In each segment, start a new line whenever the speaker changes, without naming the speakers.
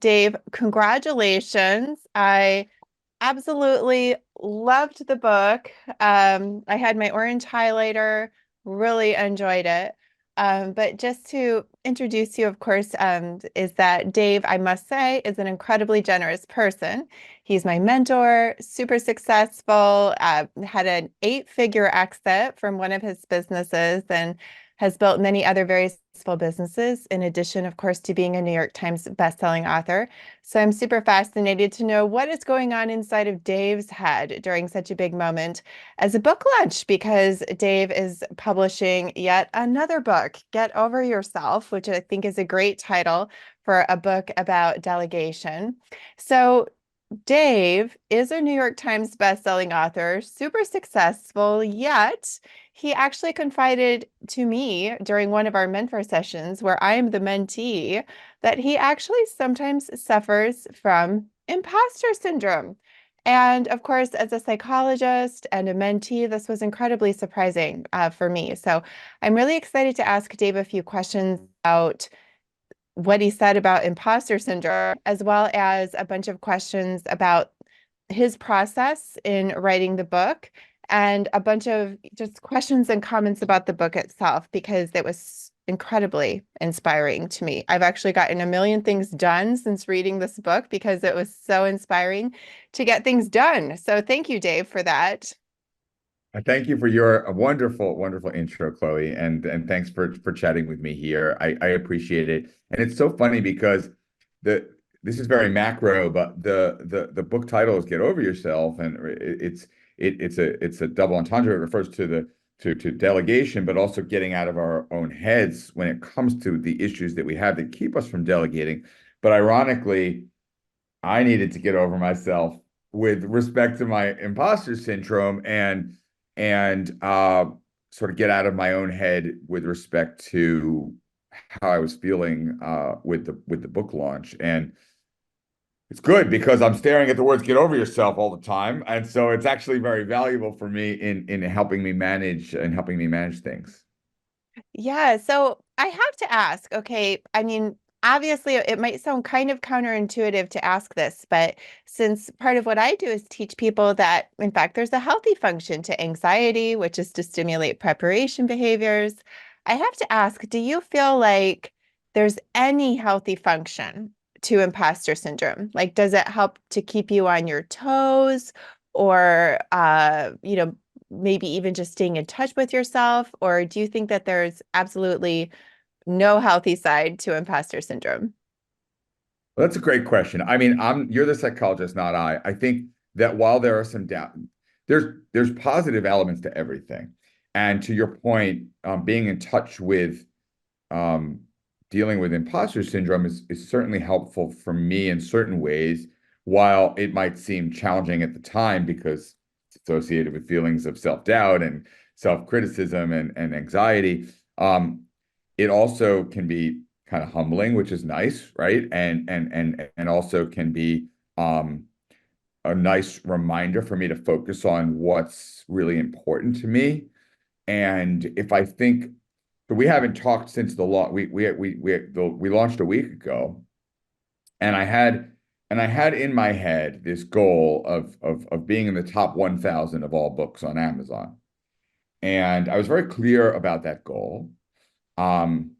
Dave, congratulations. I absolutely loved the book. I had my orange highlighter, really enjoyed it. But just to introduce you, of course, is that Dave, I must say, is an incredibly generous person. He's my mentor, super successful, had an eight-figure exit from one of his businesses and has built many other very successful businesses, in addition, of course, to being a New York Times bestselling author. So I'm super fascinated to know what is going on inside of Dave's head during such a big moment as a book launch, because Dave is publishing yet another book, Get Over Yourself, which I think is a great title for a book about delegation. So Dave is a New York Times bestselling author, super successful, yet he actually confided to me during one of our mentor sessions where I am the mentee that he actually sometimes suffers from imposter syndrome. And of course, as a psychologist and a mentee, this was incredibly surprising for me. So I'm really excited to ask Dave a few questions about what he said about imposter syndrome, as well as a bunch of questions about his process in writing the book, and a bunch of just questions and comments about the book itself, because it was incredibly inspiring to me. I've actually gotten a million things done since reading this book because it was so inspiring to get things done. So thank you, Dave, for that.
Thank you for your wonderful, wonderful intro, Chloe, and thanks for chatting with me here. I appreciate it, and it's so funny because the this is very macro, but the book title is "Get Over Yourself," and it's a double entendre. It refers to to delegation, but also getting out of our own heads when it comes to the issues that we have that keep us from delegating. But ironically, I needed to get over myself with respect to my imposter syndrome and sort of get out of my own head with respect to how I was feeling with the book launch. And it's good because I'm staring at the words "get over yourself" all the time. And so it's actually very valuable for me in helping me manage things.
Yeah, so I have to ask, okay, I mean, obviously it might sound kind of counterintuitive to ask this, but since part of what I do is teach people that, in fact, there's a healthy function to anxiety, which is to stimulate preparation behaviors, I have to ask, do you feel like there's any healthy function to imposter syndrome? Like, does it help to keep you on your toes, or maybe even just staying in touch with yourself? Or do you think that there's absolutely no healthy side to imposter syndrome?
Well, that's a great question. I mean, you're the psychologist, not I. I think that while there are some doubt, there's positive elements to everything. And to your point, being in touch with um, dealing with imposter syndrome is certainly helpful for me in certain ways, while it might seem challenging at the time because it's associated with feelings of self-doubt and self-criticism and anxiety. It also can be kind of humbling, which is nice, right? And also can be um, a nice reminder for me to focus on what's really important to me. And if I think but we haven't talked since the launch. We launched a week ago, and I had in my head this goal of being in the top 1,000 of all books on Amazon, and I was very clear about that goal. Um,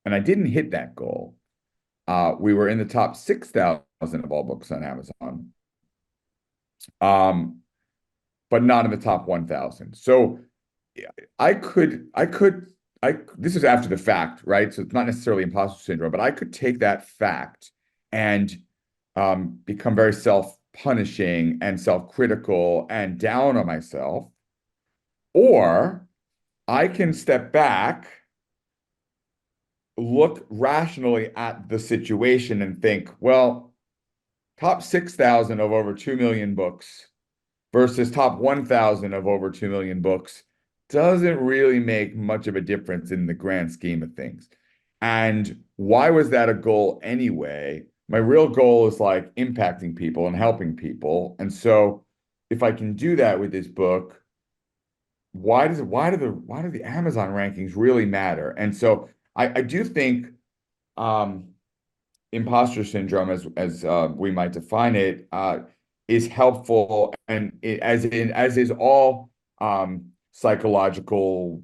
and I didn't hit that goal. We were in the top 6,000 of all books on Amazon, um, but not in the top 1,000. So I could, this is after the fact, right? So it's not necessarily imposter syndrome, but I could take that fact and become very self-punishing and self-critical and down on myself. Or I can step back, look rationally at the situation and think, well, top 6,000 of over 2 million books versus top 1,000 of over 2 million books doesn't really make much of a difference in the grand scheme of things. And why was that a goal anyway? My real goal is like impacting people and helping people. And so if I can do that with this book, why do the Amazon rankings really matter? And so I do think um imposter syndrome, as we might define it, is helpful, and as is all psychological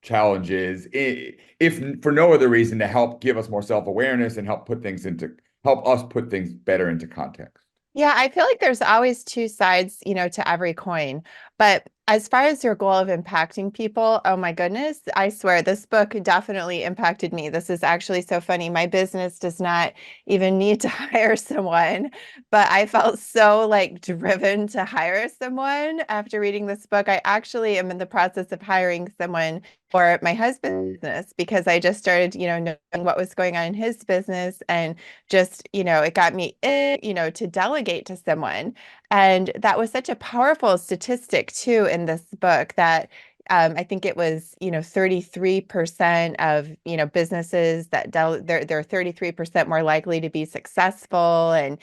challenges, if for no other reason to help give us more self-awareness and help us put things better into context.
Yeah, I feel like there's always two sides, to every coin. But as far as your goal of impacting people, oh my goodness, I swear this book definitely impacted me. This is actually so funny. My business does not even need to hire someone, but I felt so like driven to hire someone after reading this book. I actually am in the process of hiring someone for my husband's business because I just started, knowing what was going on in his business and just, it got me, to delegate to someone. And that was such a powerful statistic too in this book that I think it was, 33% of, businesses that they're 33% more likely to be successful and,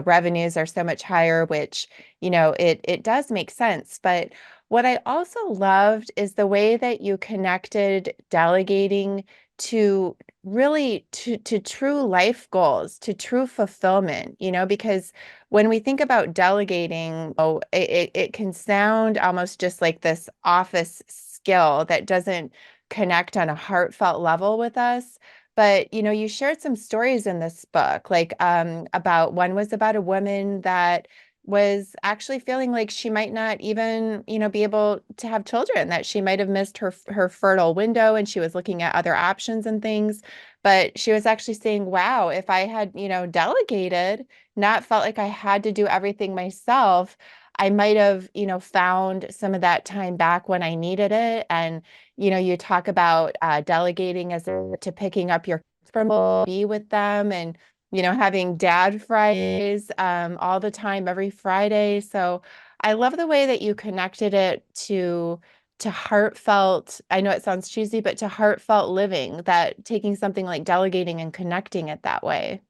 revenues are so much higher, which, it does make sense. But what I also loved is the way that you connected delegating to really to true life goals, to true fulfillment, because when we think about delegating, it can sound almost just like this office skill that doesn't connect on a heartfelt level with us. But you shared some stories in this book, like about one was about a woman that was actually feeling like she might not even, be able to have children, that she might have missed her fertile window and she was looking at other options and things. But she was actually saying, wow, if I had, delegated, not felt like I had to do everything myself, I might have, found some of that time back when I needed it. And, you talk about delegating to picking up your from be with them and having dad Fridays all the time, every Friday. So I love the way that you connected it to heartfelt. I know it sounds cheesy, but to heartfelt living, that taking something like delegating and connecting it that way.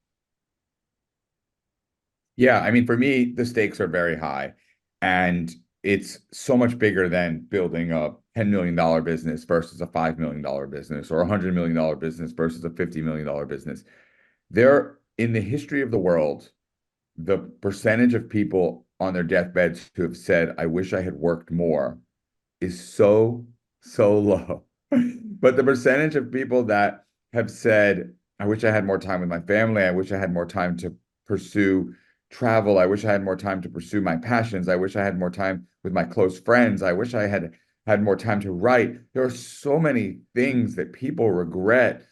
Yeah, I mean, for me, the stakes are very high, and it's so much bigger than building a $10 million business versus a $5 million business or a $100 million business versus a $50 million business. There, in the history of the world, the percentage of people on their deathbeds who have said, I wish I had worked more is so, so low. But the percentage of people that have said, I wish I had more time with my family, I wish I had more time to pursue travel, I wish I had more time to pursue my passions, I wish I had more time with my close friends, I wish I had more time to write. There are so many things that people regret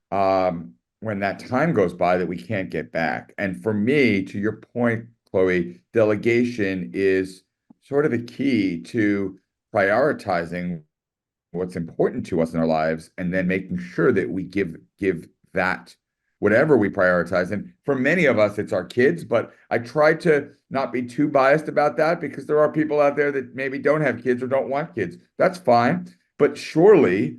when that time goes by that we can't get back. And for me, to your point, Chloe, delegation is sort of the key to prioritizing what's important to us in our lives and then making sure that we give that whatever we prioritize. And for many of us, it's our kids, but I try to not be too biased about that because there are people out there that maybe don't have kids or don't want kids. That's fine. But surely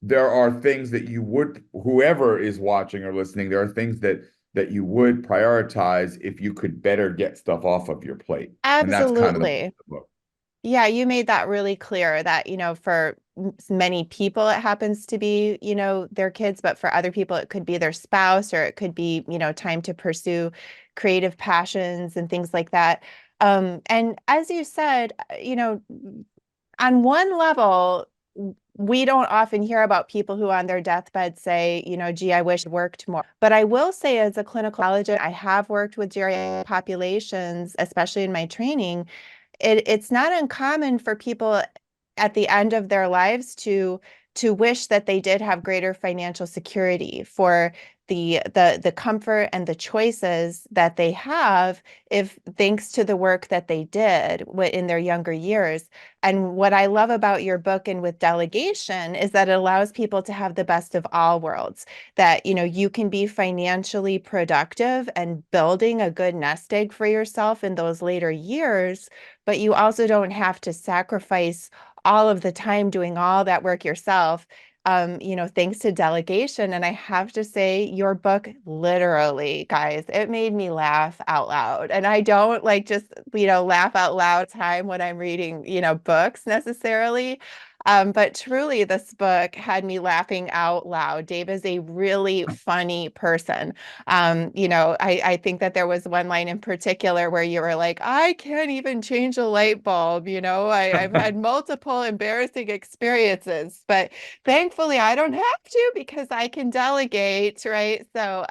there are things that you would, whoever is watching or listening, there are things that you would prioritize if you could better get stuff off of your plate. And that's kind of the
Absolutely.
book.
Yeah, you made that really clear that, for many people, it happens to be, their kids, but for other people, it could be their spouse or it could be, time to pursue creative passions and things like that. And as you said, on one level, we don't often hear about people who on their deathbed say, gee, I wish I worked more. But I will say, as a clinical psychologist, I have worked with geriatric populations, especially in my training. It's not uncommon for people at the end of their lives to wish that they did have greater financial security for the comfort and the choices that they have if thanks to the work that they did in their younger years. And what I love about your book and with delegation is that it allows people to have the best of all worlds, that you can be financially productive and building a good nest egg for yourself in those later years, but you also don't have to sacrifice all of the time doing all that work yourself, thanks to delegation. And I have to say, your book literally, guys, it made me laugh out loud. And I don't like just, laugh out loud time when I'm reading, books necessarily. But truly, this book had me laughing out loud. Dave is a really funny person. I think that there was one line in particular where you were like, I can't even change a light bulb. I've had multiple embarrassing experiences, but thankfully I don't have to because I can delegate, right? So,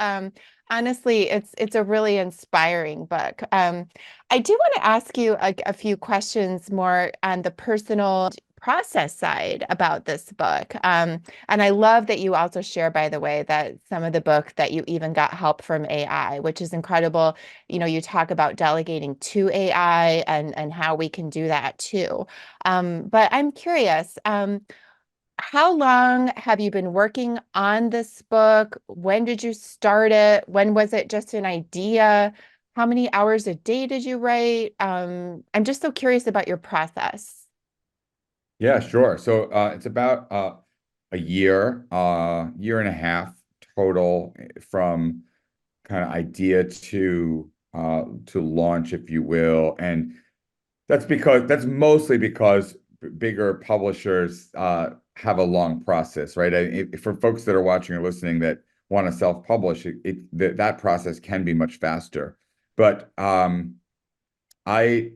honestly, it's a really inspiring book. I do want to ask you a few questions more on the personal process side about this book. And I love that you also share, by the way, that some of the book that you even got help from AI, which is incredible. You talk about delegating to AI and how we can do that too. But I'm curious, how long have you been working on this book? When did you start it? When was it just an idea? How many hours a day did you write? I'm just so curious about your process.
Yeah, sure. So it's about a year and a half total from kind of idea to launch, if you will. And that's mostly because bigger publishers have a long process, right? For folks that are watching or listening that want to self-publish, that process can be much faster. But I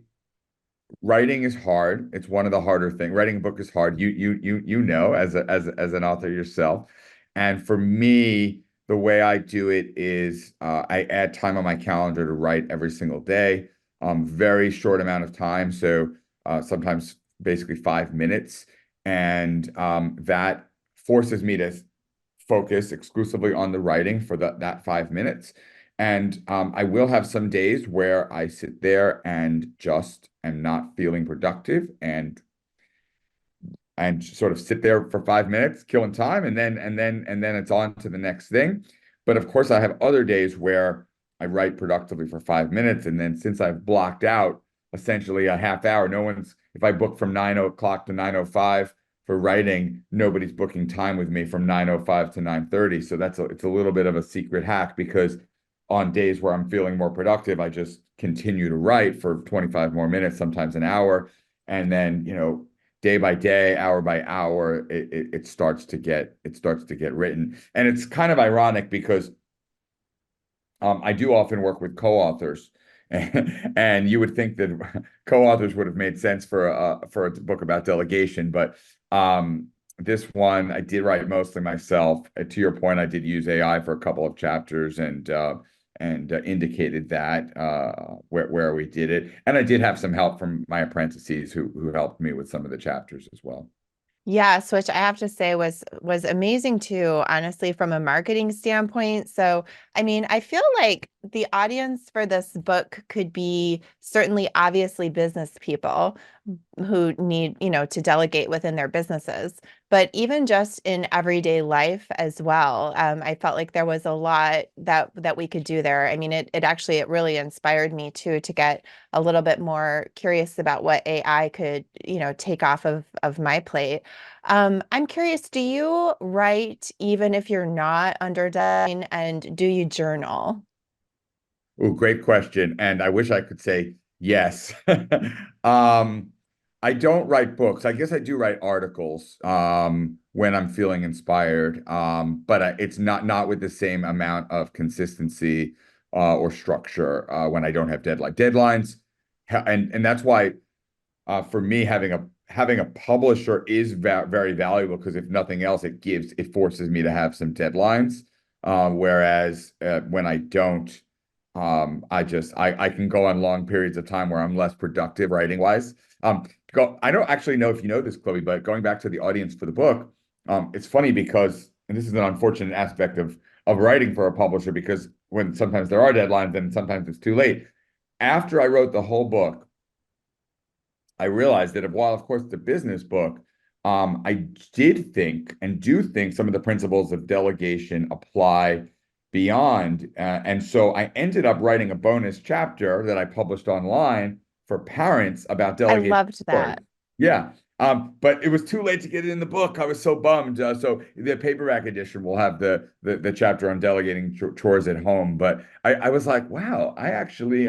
writing is hard. It's one of the harder things. Writing a book is hard. You know as an author yourself. And for me, the way I do it is I add time on my calendar to write every single day. Very short amount of time. So sometimes basically 5 minutes. And that forces me to focus exclusively on the writing for that 5 minutes. And I will have some days where I sit there and just am not feeling productive and sort of sit there for 5 minutes, killing time, and then it's on to the next thing. But of course, I have other days where I write productively for 5 minutes, and then since I've blocked out essentially a half hour, if I book from 9 o'clock to 9:05 for writing, nobody's booking time with me from 9:05 to 9:30. So it's a little bit of a secret hack because on days where I'm feeling more productive, I just continue to write for 25 more minutes, sometimes an hour. And then, day by day, hour by hour, it starts to get written. And it's kind of ironic because I do often work with co-authors, and you would think that co-authors would have made sense for a book about delegation, but this one I did write mostly myself. To your point, I did use AI for a couple of chapters and indicated that where we did it, and I did have some help from my apprentices who helped me with some of the chapters as well.
Yes, which I have to say was amazing too, honestly, from a marketing standpoint. So, I mean, I feel like the audience for this book could be certainly obviously business people who need, to delegate within their businesses, but even just in everyday life as well. I felt like there was a lot that we could do there. I mean, it really inspired me too to get a little bit more curious about what AI could, take off of my plate. I'm curious, do you write even if you're not under deadline, and do you journal?
Oh, great question. And I wish I could say yes. Um, I don't write books. I guess I do write articles when I'm feeling inspired, but it's not with the same amount of consistency or structure when I don't have deadlines. And that's why for me having a publisher is very valuable because if nothing else, it forces me to have some deadlines. Whereas when I don't, I can go on long periods of time where I'm less productive writing wise. I don't actually know if you know this, Chloe, but going back to the audience for the book, it's funny because, and this is an unfortunate aspect of writing for a publisher because when sometimes there are deadlines and sometimes it's too late. After I wrote the whole book, I realized that while, of course, it's a business book, I did think and do think some of the principles of delegation apply beyond. And so I ended up writing a bonus chapter that I published online for parents about
I
delegation
loved
chores.
that.
Yeah. But it was too late to get it in the book. I was so bummed. So the paperback edition will have the chapter on delegating chores at home. But I was like, wow, I actually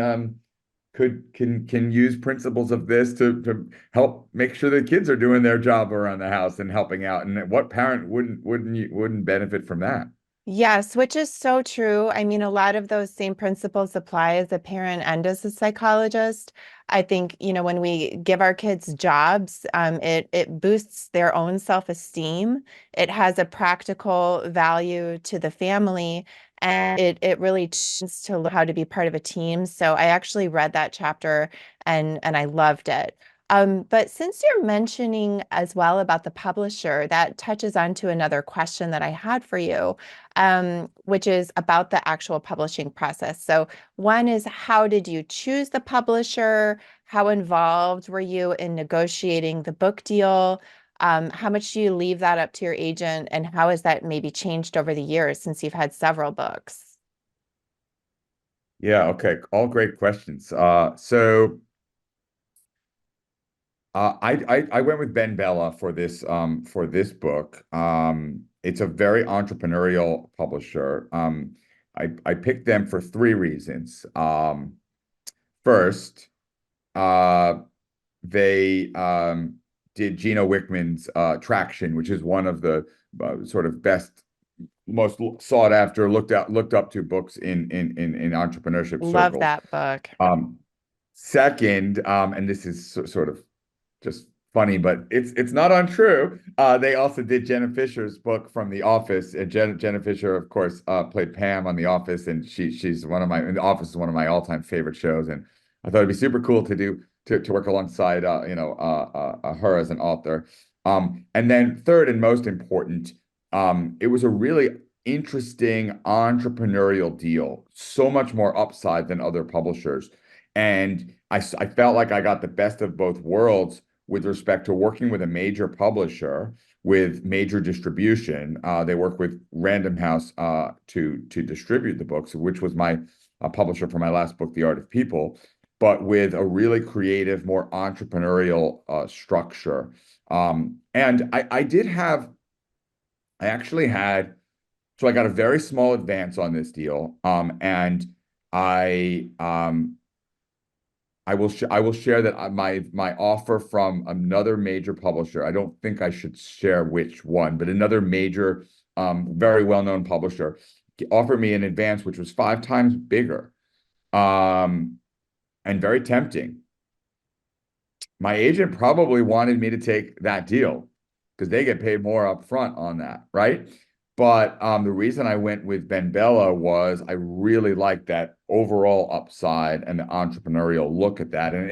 can use principles of this to help make sure the kids are doing their job around the house and helping out. And what parent wouldn't benefit from that?
Yes, which is so true. I mean, a lot of those same principles apply as a parent and as a psychologist. I think, when we give our kids jobs, it boosts their own self-esteem. It has a practical value to the family, and it really teaches to learn how to be part of a team. So I actually read that chapter and I loved it. But since you're mentioning as well about the publisher, that touches on to another question that I had for you, which is about the actual publishing process. So, one is, how did you choose the publisher? How involved were you in negotiating the book deal? How much do you leave that up to your agent? And how has that maybe changed over the years since you've had several books?
Yeah, okay. All great questions. I went with Ben Bella for this book. It's a very entrepreneurial publisher. I picked them for three reasons. First, uh, they did Gino Wickman's Traction, which is one of the sort of best, most sought after, looked up to books in entrepreneurship
Love
circles.
that book.
Um, Second, and this is sort of just funny, but it's not untrue. They also did Jenna Fisher's book from The Office. And Jenna Fisher, of course, played Pam on The Office, and she's one of my The Office is one of my all-time favorite shows. And I thought it'd be super cool to do to work alongside her as an author. And then third and most important, it was a really interesting entrepreneurial deal, so much more upside than other publishers. And I felt like I got the best of both worlds with respect to working with a major publisher with major distribution. They work with Random House to distribute the books, which was my publisher for my last book, The Art of People, but with a really creative, more entrepreneurial structure. And I actually had, so I got a very small advance on this deal, and I I will share that my offer from another major publisher. I don't think I should share which one, but another major, very well-known publisher offered me an advance which was 5 times bigger, um, and very tempting. My agent probably wanted me to take that deal because they get paid more up front on that, right? But the reason I went with Ben Bella was I really liked that overall upside and the entrepreneurial look at that. And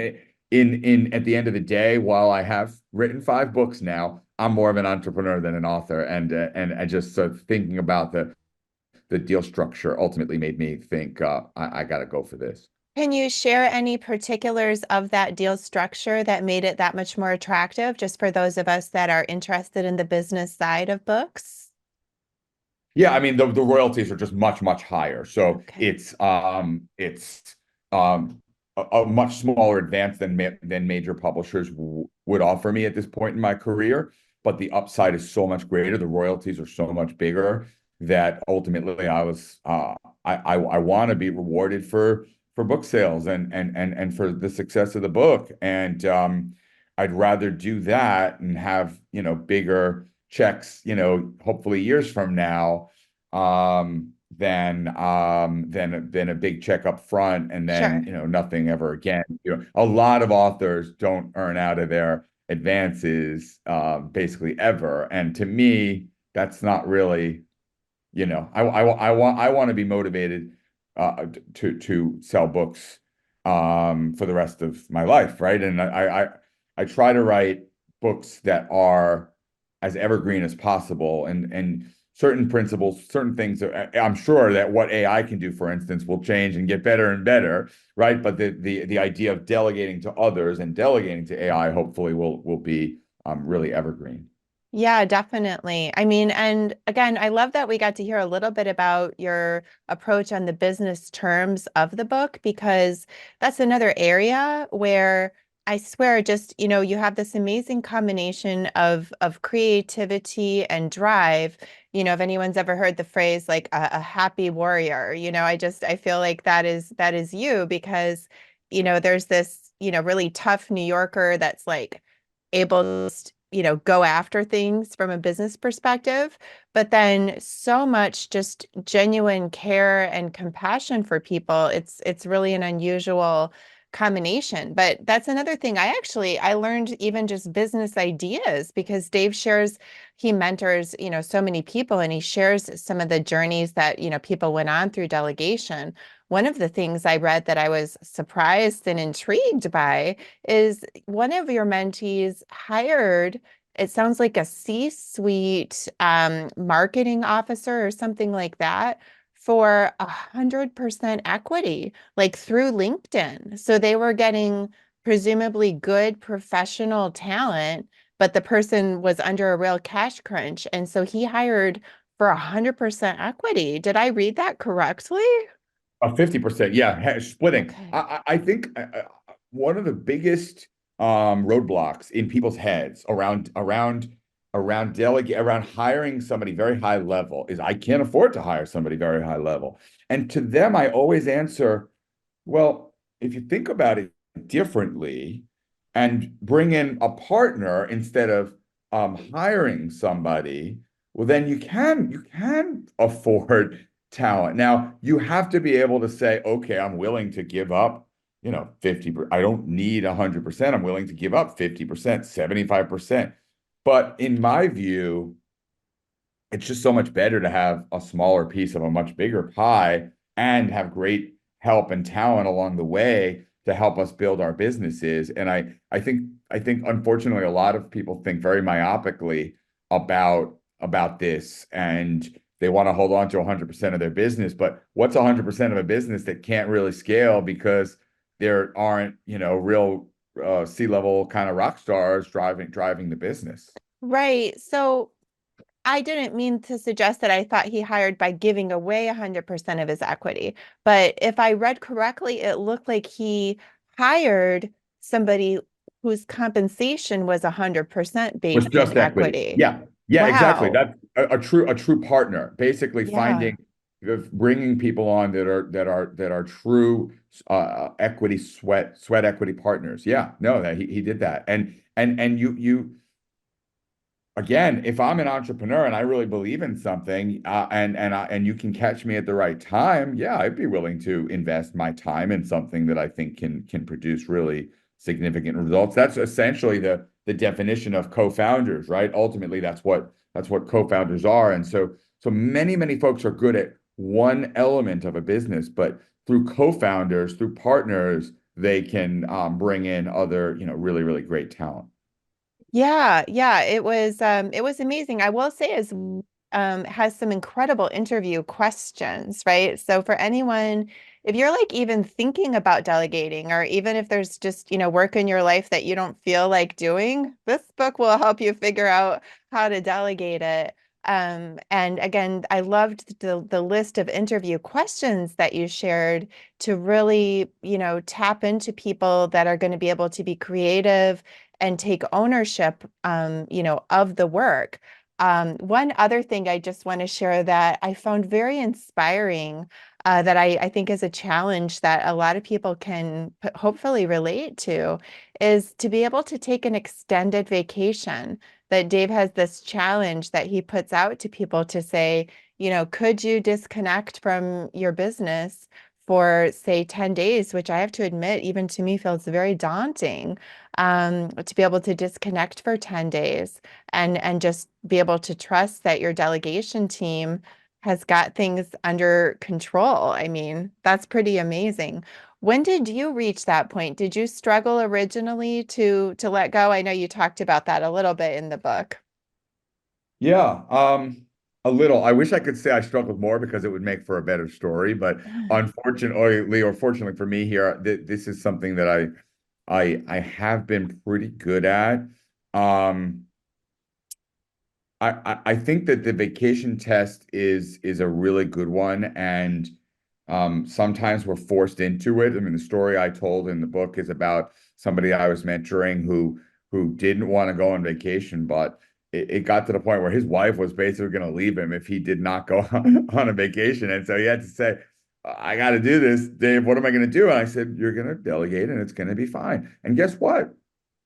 in at the end of the day, while I have written 5 books now, I'm more of an entrepreneur than an author. And I just sort of thinking about the deal structure ultimately made me think I got to go for this.
Can you share any particulars of that deal structure that made it that much more attractive, just for those of us that are interested in the business side of books?
Yeah, I mean the royalties are just much higher. So
Okay.
it's a much smaller advance than major publishers would offer me at this point in my career, but the upside is so much greater. The royalties are so much bigger that ultimately I want to be rewarded for book sales and for the success of the book. And I'd rather do that and have, bigger checks, hopefully years from now, than a big check up front and then,
Sure.
nothing ever again. A lot of authors don't earn out of their advances basically ever. And to me, that's not really, I want to be motivated to sell books for the rest of my life, right? And I try to write books that are as evergreen as possible, and certain principles, certain things that I'm sure that what AI can do, for instance, will change and get better and better, right? But the idea of delegating to others and delegating to AI hopefully will be really evergreen.
Yeah, definitely. I mean, and again, I love that we got to hear a little bit about your approach on the business terms of the book, because that's another area where I swear just, you have this amazing combination of creativity and drive. If anyone's ever heard the phrase like a happy warrior, I feel like that is you, because there's this, really tough New Yorker that's like able to, go after things from a business perspective, but then so much just genuine care and compassion for people. It's really an unusual combination. But that's another thing. I learned even just business ideas because Dave shares, he mentors, so many people, and he shares some of the journeys that, people went on through delegation. One of the things I read that I was surprised and intrigued by is one of your mentees hired, it sounds like a C-suite marketing officer or something like that, for 100% equity, like through LinkedIn. So they were getting presumably good professional talent, but the person was under a real cash crunch. And so he hired for 100% equity. Did I read that correctly?
50%, yeah, splitting.
Okay.
I think one of the biggest roadblocks in people's heads around hiring somebody very high level is I can't afford to hire somebody very high level. And to them, I always answer, well, if you think about it differently and bring in a partner instead of hiring somebody, well, then you can afford talent. Now, you have to be able to say, okay, I'm willing to give up, 50. I don't need 100%. I'm willing to give up 50%, 75%. But in my view, it's just so much better to have a smaller piece of a much bigger pie and have great help and talent along the way to help us build our businesses. And I think unfortunately a lot of people think very myopically about this, and they want to hold on to 100% of their business. But what's 100% of a business that can't really scale because there aren't, real C-level kind of rock stars driving the business?
Right. So I didn't mean to suggest that I thought he hired by giving away 100% of his equity. But if I read correctly, it looked like he hired somebody whose compensation was 100%
Was
based in
just equity.
equity.
Yeah. Yeah, exactly.
Wow.
That's a true partner, basically
Yeah.
bringing people on that are true equity sweat equity partners. Yeah, no, that he did that. And you again, if I'm an entrepreneur and I really believe in something, and you can catch me at the right time, yeah, I'd be willing to invest my time in something that I think can produce really significant results. That's essentially the definition of co-founders, right? Ultimately, that's what co-founders are. And so many folks are good at one element of a business, but through co-founders, through partners, they can bring in other, really great talent.
Yeah, yeah, it was amazing. I will say is has some incredible interview questions, right? So for anyone, if you're like even thinking about delegating, or even if there's just, work in your life that you don't feel like doing, this book will help you figure out how to delegate it. And again, I loved the list of interview questions that you shared to really, tap into people that are going to be able to be creative and take ownership, of the work. One other thing I just want to share that I found very inspiring, that I think is a challenge that a lot of people can hopefully relate to, is to be able to take an extended vacation. That Dave has this challenge that he puts out to people to say, could you disconnect from your business for, say, 10 days, which I have to admit, even to me, feels very daunting, to be able to disconnect for 10 days and just be able to trust that your delegation team has got things under control. I mean, that's pretty amazing. When did you reach that point? Did you struggle originally to let go? I know you talked about that a little bit in the book.
Yeah, a little. I wish I could say I struggled more because it would make for a better story, but unfortunately, or fortunately for me here, this is something that I have been pretty good at. Um, I think that the vacation test is a really good one, and sometimes we're forced into it. I mean, the story I told in the book is about somebody I was mentoring who didn't want to go on vacation, but it got to the point where his wife was basically going to leave him if he did not go on a vacation, and so he had to say, I got to do this, Dave. What am I going to do? And I said, you're going to delegate and it's going to be fine. And guess what?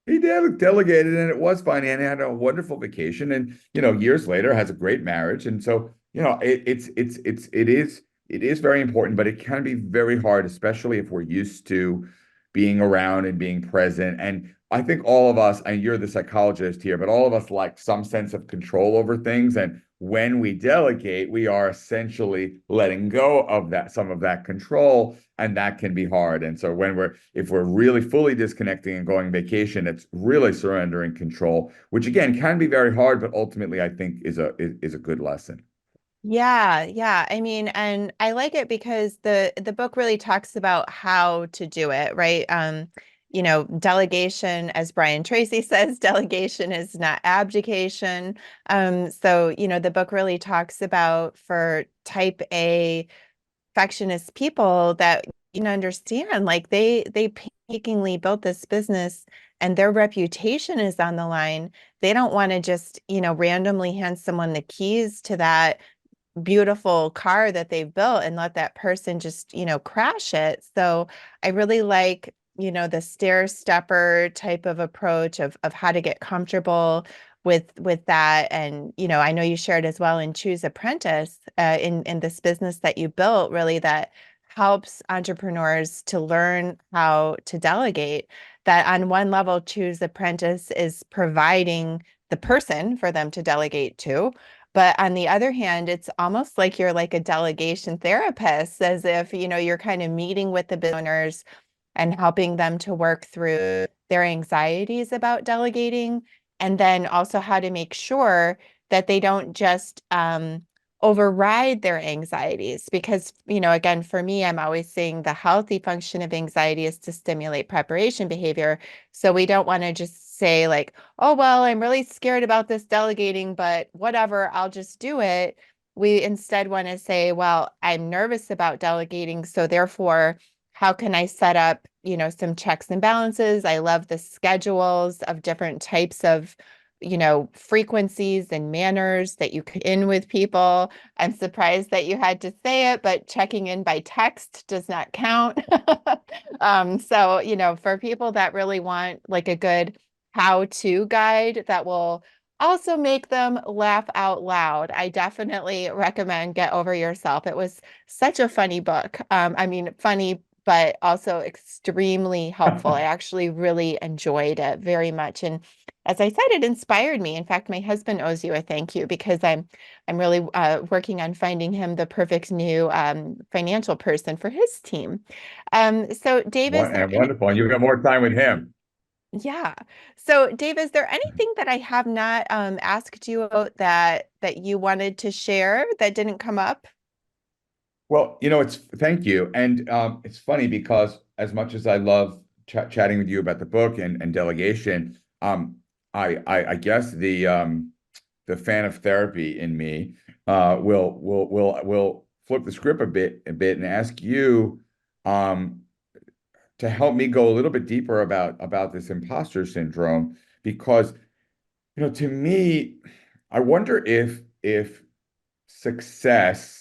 He delegated and it was fine. And he had a wonderful vacation. And, years later has a great marriage. And so, it is very important, but it can be very hard, especially if we're used to being around and being present. And I think all of us, and you're the psychologist here, but all of us like some sense of control over things. And when we delegate, we are essentially letting go of that, some of that control, and that can be hard. And so if we're really fully disconnecting and going vacation, it's really surrendering control, which again can be very hard, but ultimately I think is a good lesson.
Yeah, yeah. I mean, and I like it because the book really talks about how to do it, right? Delegation, as Brian Tracy says, delegation is not abdication. So, the book really talks about for type A perfectionist people that you can understand, like they painstakingly built this business and their reputation is on the line. They don't want to just, randomly hand someone the keys to that beautiful car that they've built and let that person just, crash it. So I really like, the stair stepper type of approach of how to get comfortable with that. And, I know you shared as well in Choose Apprentice in this business that you built, really that helps entrepreneurs to learn how to delegate. That on one level, Choose Apprentice is providing the person for them to delegate to. But on the other hand, it's almost like you're like a delegation therapist, as if, you're kind of meeting with the business owners and helping them to work through their anxieties about delegating, and then also how to make sure that they don't just override their anxieties. Because, again, for me, I'm always saying the healthy function of anxiety is to stimulate preparation behavior. So we don't want to just say, like, oh, well, I'm really scared about this delegating, but whatever, I'll just do it. We instead want to say, well, I'm nervous about delegating, so therefore, how can I set up, some checks and balances? I love the schedules of different types of, frequencies and manners that you could in with people. I'm surprised that you had to say it, but checking in by text does not count. So, for people that really want like a good how-to guide that will also make them laugh out loud, I definitely recommend Get Over Yourself. It was such a funny book. I mean, funny, but also extremely helpful. I actually really enjoyed it very much. And as I said, it inspired me. In fact, my husband owes you a thank you because I'm really working on finding him the perfect new financial person for his team. So Dave, is there
And
any?
wonderful. And you've got more time with him.
Yeah. So Dave, is there anything that I have not asked you about that you wanted to share that didn't come up?
Well, it's thank you. And it's funny because as much as I love chatting with you about the book and delegation, I guess the fan of therapy in me will flip the script a bit and ask you um, to help me go a little bit deeper about this imposter syndrome because to me, I wonder if success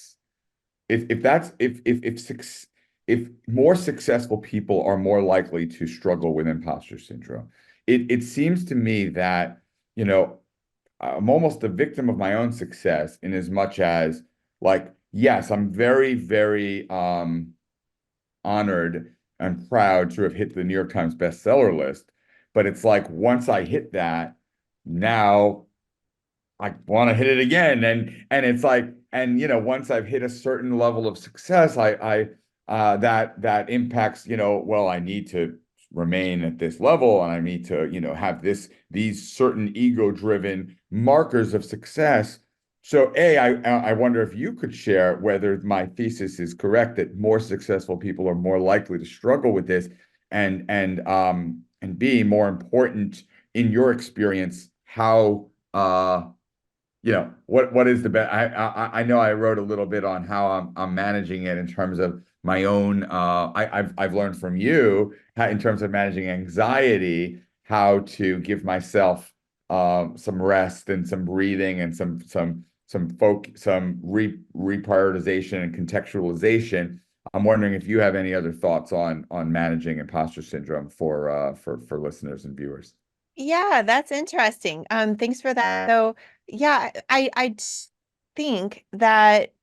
if that's if more successful people are more likely to struggle with imposter syndrome. It seems to me that, I'm almost a victim of my own success in as much as, like, yes, I'm very, very honored and proud to have hit the New York Times bestseller list. But it's like once I hit that, now I want to hit it again. And it's like, and once I've hit a certain level of success, that impacts, well, I need to remain at this level and I need to, have these certain ego-driven markers of success. So I wonder if you could share whether my thesis is correct that more successful people are more likely to struggle with this, and B, more important in your experience, how what is the best? I know I wrote a little bit on how I'm managing it in terms of my own. I've learned from you how, in terms of managing anxiety, how to give myself some rest and some breathing and some reprioritization and contextualization. I'm wondering if you have any other thoughts on managing imposter syndrome for listeners and viewers.
Yeah, that's interesting. Thanks for that. So, yeah, think that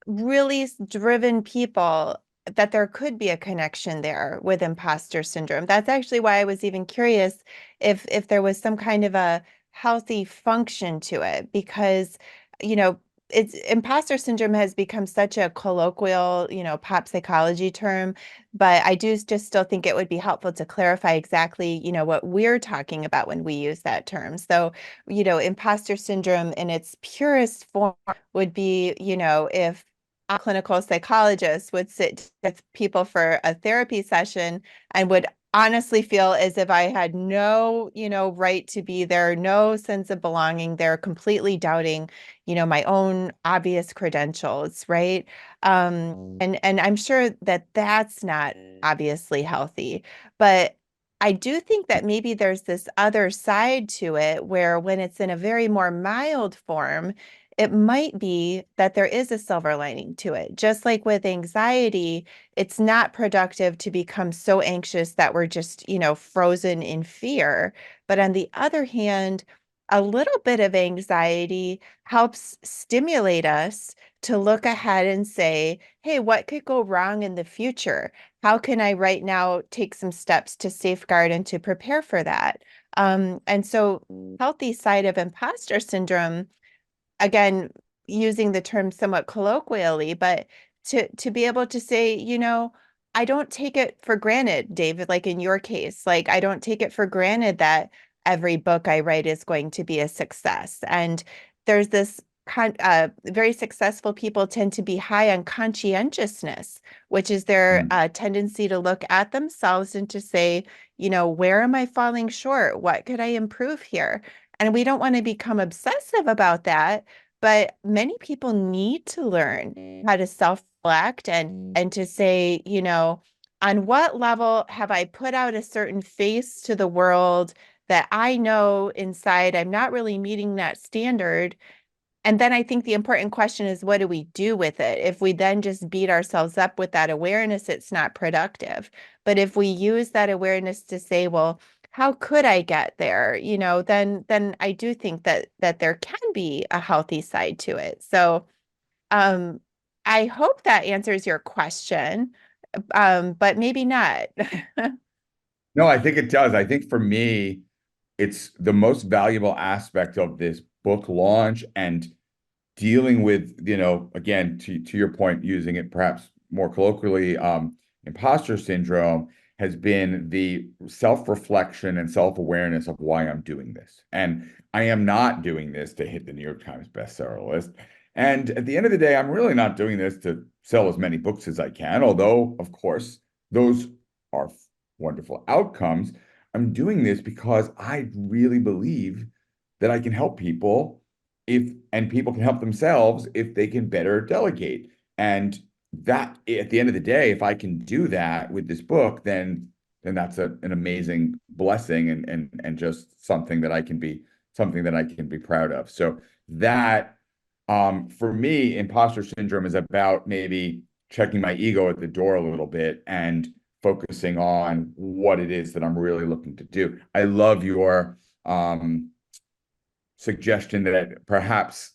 really driven people, that there could be a connection there with imposter syndrome. That's actually why I was even curious if there was some kind of a healthy function to it, because, you know, it's imposter syndrome has become such a colloquial, pop psychology term, but I do just still think it would be helpful to clarify exactly, what we're talking about when we use that term. So, imposter syndrome in its purest form would be, if a clinical psychologist would sit with people for a therapy session and would honestly feel as if I had no, right to be there, no sense of belonging there, completely doubting, my own obvious credentials, right? And I'm sure that that's not obviously healthy, but I do think that maybe there's this other side to it where when it's in a very more mild form, it might be that there is a silver lining to it. Just like with anxiety, it's not productive to become so anxious that we're just, frozen in fear. But on the other hand, a little bit of anxiety helps stimulate us to look ahead and say, hey, what could go wrong in the future? How can I right now take some steps to safeguard and to prepare for that? And so, healthy side of imposter syndrome, again, using the term somewhat colloquially, but to be able to say, I don't take it for granted, David, like in your case, like I don't take it for granted that every book I write is going to be a success. And there's this very successful people tend to be high on conscientiousness, which is their
Mm.
tendency to look at themselves and to say, where am I falling short? What could I improve here? And we don't want to become obsessive about that, but many people need to learn how to self-reflect and to say, on what level have I put out a certain face to the world that I know inside I'm not really meeting that standard? And then I think the important question is, what do we do with it? If we then just beat ourselves up with that awareness, it's not productive. But if we use that awareness to say, well, how could I get there? Then I do think that there can be a healthy side to it. So um, I hope that answers your question, but maybe not.
No, I think it does. I think for me, it's the most valuable aspect of this book launch and dealing with, again, to your point, using it perhaps more colloquially, imposter syndrome has been the self-reflection and self-awareness of why I'm doing this. And I am not doing this to hit the New York Times bestseller list. And at the end of the day, I'm really not doing this to sell as many books as I can, although, of course, those are wonderful outcomes. I'm doing this because I really believe that I can help people and people can help themselves if they can better delegate. And that at the end of the day, if I can do that with this book, then that's an amazing blessing and just something that I can be proud of. So that for me, imposter syndrome is about maybe checking my ego at the door a little bit and focusing on what it is that I'm really looking to do. I love your suggestion that perhaps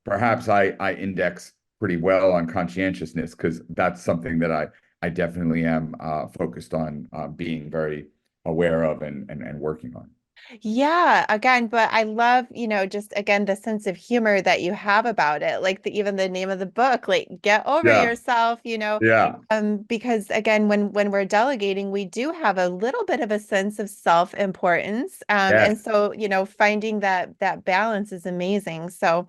I index pretty well on conscientiousness because that's something that I definitely am focused on being very aware of and working on.
Yeah, again, but I love, just again the sense of humor that you have about it. Like even the name of the book, like get over
Yeah,
yourself,
yeah,
because again, when we're delegating, we do have a little bit of a sense of self-importance. And
yes.
so, finding that balance is amazing. So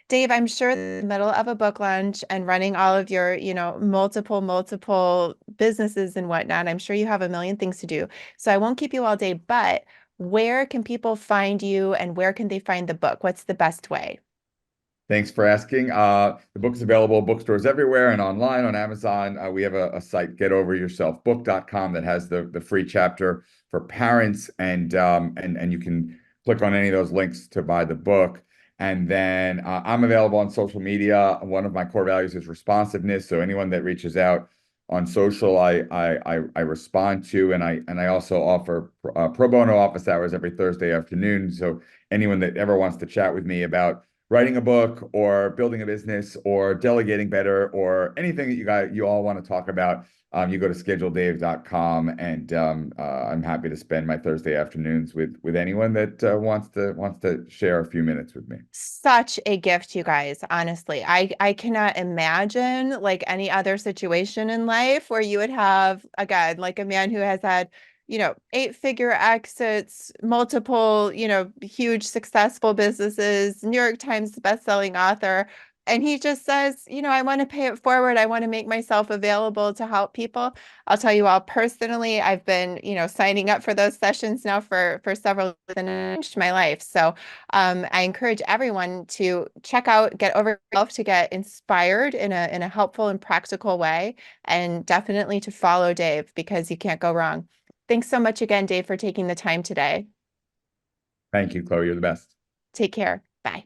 Dave, I'm sure in the middle of a book launch and running all of your, multiple businesses and whatnot, I'm sure you have a million things to do. So I won't keep you all day, but where can people find you and where can they find the book? What's the best way?
Thanks for asking. The book's available bookstores everywhere and online on Amazon. We have a site, getoveryourselfbook.com, that has the free chapter for parents, and you can click on any of those links to buy the book. And then I'm available on social media. One of my core values is responsiveness. So anyone that reaches out on social, I respond to, and I also offer pro bono office hours every Thursday afternoon. So anyone that ever wants to chat with me about writing a book or building a business or delegating better or anything that you all want to talk about, you go to scheduledave.com, and I'm happy to spend my Thursday afternoons with anyone that wants to share a few minutes with me.
Such a gift, you guys. Honestly, I cannot imagine like any other situation in life where you would have, again, like a man who has had, eight-figure exits, multiple, huge successful businesses, New York Times bestselling author. And he just says, I want to pay it forward. I want to make myself available to help people. I'll tell you all personally, I've been, signing up for those sessions now for several, and it changed my life. So I encourage everyone to check out Get Over Yourself to get inspired in a helpful and practical way, and definitely to follow Dave because you can't go wrong. Thanks so much again, Dave, for taking the time today.
Thank you, Chloe. You're the best.
Take care. Bye.